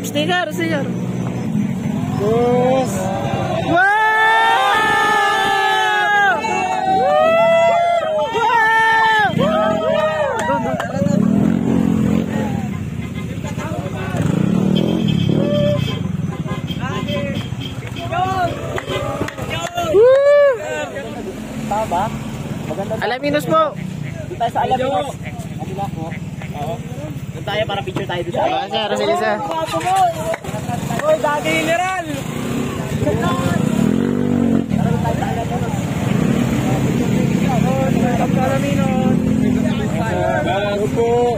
Sticker, sticker. Yes. Wow! Tama? Maganda. Alaminos po. Doon tayo sa Alaminos. Kabila ko. Oo. Doon tayo para picture tayo doon. Sir, sige sir. Oy, Daddy General! Bago po.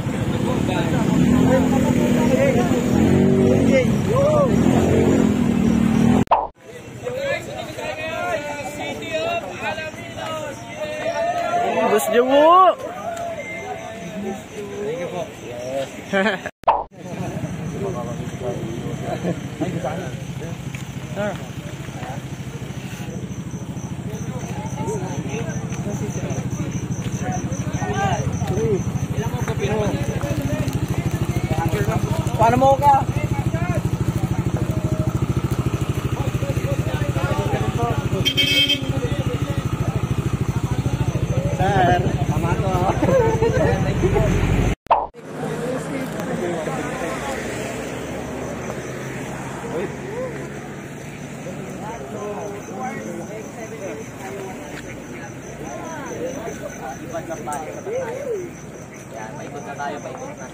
Gusto nyo po. Thank you po. Sir. Paano mo ka? Sir, tama ko. Yan, paikot na tayo, paikot na.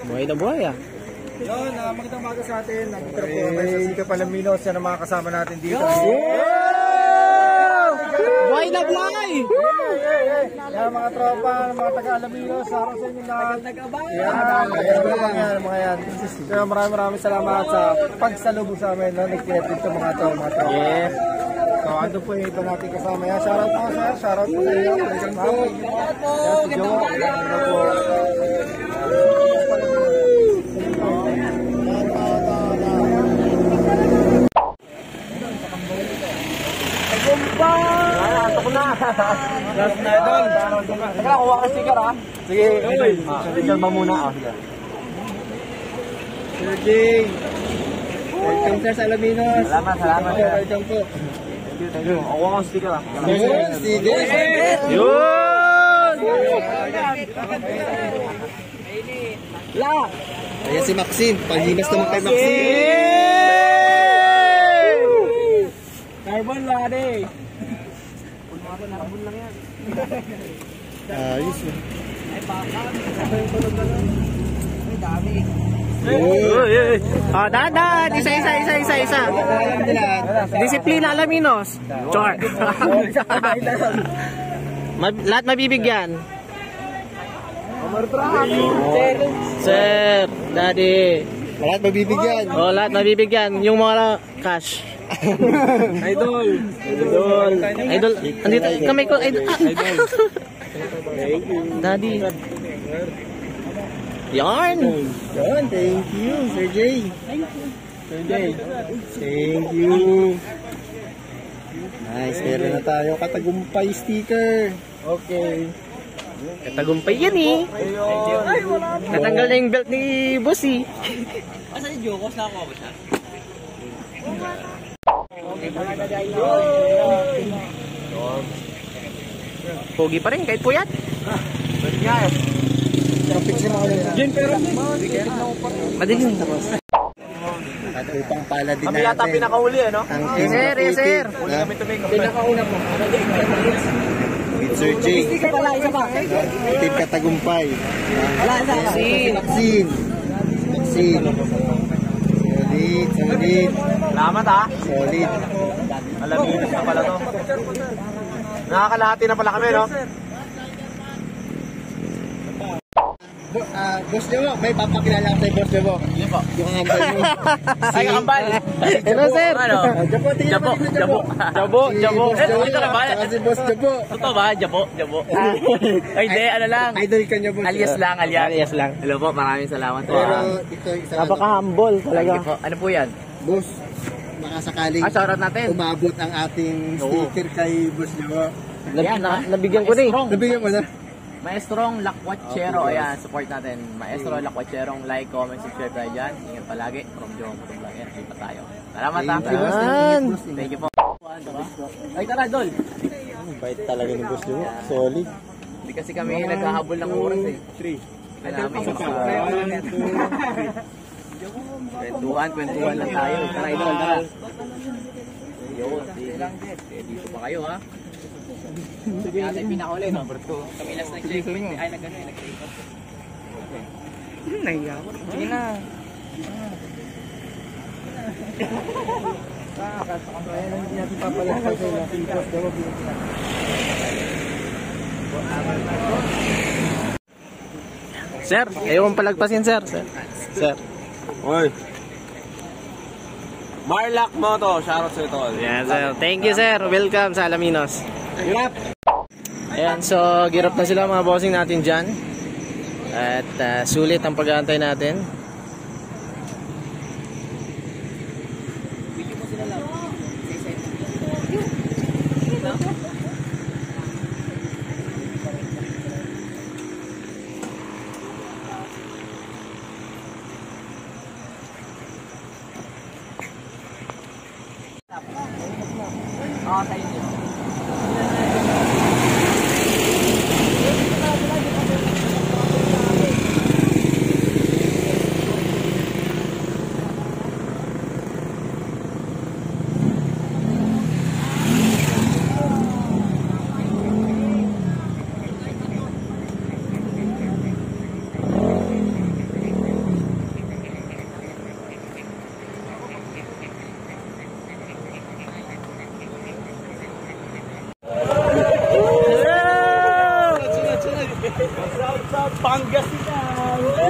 Buhay na buhay ah. Yun, magandang umaga sa atin. Nandito po kami sa Sika Palaminos. Yan ang mga kasama natin dito. Buhay na buhay! Yan mga tropa, mga taga-Alaminos. Araw sa inyo lahat. Yan, mga yan. Kaya maraming salamat sa pagsalubong sa amin. Nag-credit ito mga tropa. Yeah. So, ando po yung iba natin kasama. Yan, shoutout po sir. Shoutout po sa iyo. Welcome po. Yan, si Joe. Yan po. Antok na. Last na idol. Teka lang, kuha ka sticker ha. Sige, sticker ba muna? Sige. Sir Jay. Welcome sir sa Alaminos. Salamat sir. Welcome po. Thank you. Kuha ka sticker ha. Sticker. Yun! La! Ayan si Maxine. Panghimas naman kay Maxine. Carbon lade. Carbon lang yan. Ayos eh. Ay baka. Ay dami. Dahan. Isa. Disiplina Alaminos. Char. Lahat mabibigyan. Sir, daddy. Lahat mabibigyan. Oh, lahat mabibigyan. Yung mga cash. Idol. Andito kami ko idol. Daddy. Yarn. Thank you, Sir Jay. Thank you. Nice, meron na tayo katagumpay sticker. Okay. Katagumpay yan eh. Natanggal na yung belt ni Bossy. Asa ni Jokos na ako ba siya? Pogi pa rin kahit puyat. Madilim tapos. At upang pala din Kami yata pinakauli eh no? Yes sir. Pinakauna po. With Sir Jay. Team Katagumpay. Maxine. Solid. Salamat ah. Solid. Alaminos na pala to. Nakakalahati na pala kami no? Boss nyo, may papakilala ko sa boss nyo. Yun po. Yung hambal mo. Ay, kambal. Hello, sir. Ano? Jabo, tingnan Jabo, mo dito, Jabo. Jabo, Jabo. Si boss Ito na ba? Jabo, si boss Jabo. Totoo ba? Jabo, Jabo. Ay, hindi, ano lang. Idol ka nyo, boss. Alias lang, alias. Alias lang. Hello po, maraming salamat po. Pero ito yung isa. Napaka-humble talaga. Thank you po. Ano po yan? Boss, baka sakaling Shoutout natin. umabot ang ating sticker kay boss nyo. Yan, Nabigyan ko na eh. Nabigyan mo na. Maestrong Lakwachero, ayan, support natin. Maestro Lakwachero, like, comment, subscribe tayo dyan. Ingat palagi, from Jong Vlog, yan, lipat tayo. Salamat ha. Thank you po. Ay, tara, Dol. Bait talaga ni boss nyo. Solid. Hindi kasi kami nagkahabol ng oras eh. 3. Kailangan kwentuhan lang tayo. Tara, Idol, tara. Yun, dito pa kayo ha. Sige, ate pinakauli, no? Kami last nag-checkpoint. Ay, nag-checkpoint. Nahiya ko. Sige na. Hindi natin papalakay sa natin boss Jabo. Sir, ayaw mong palagpasin, sir. Sir. Oy. Marlac Moto, shoutout sa ito. Yan, sir. Thank you, sir. Welcome sa Alaminos. Ayan, so girap na sila mga bossing natin dyan. At sulit ang pag-aantay natin. Oo, sa inyo.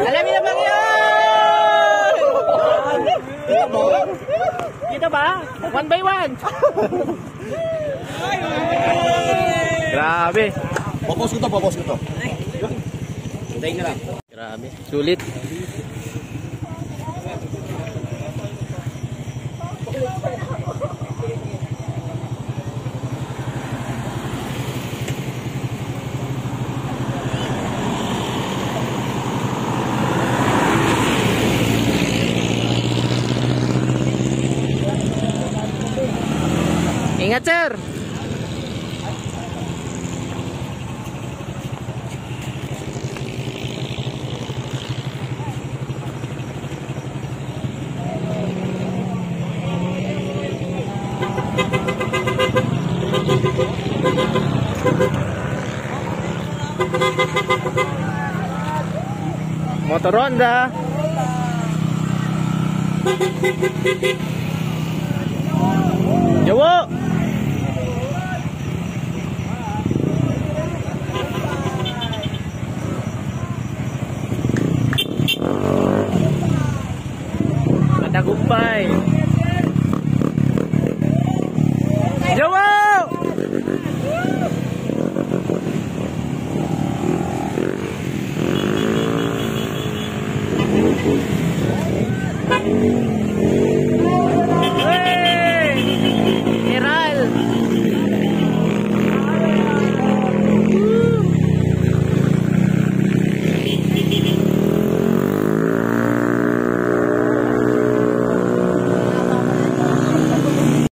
Alamin na bang yan? Kita ba? One by one. Grabe. Popos ko to. Hintayin nyo lang. Grabe. Sulit. Ingat, sir. Motor Honda.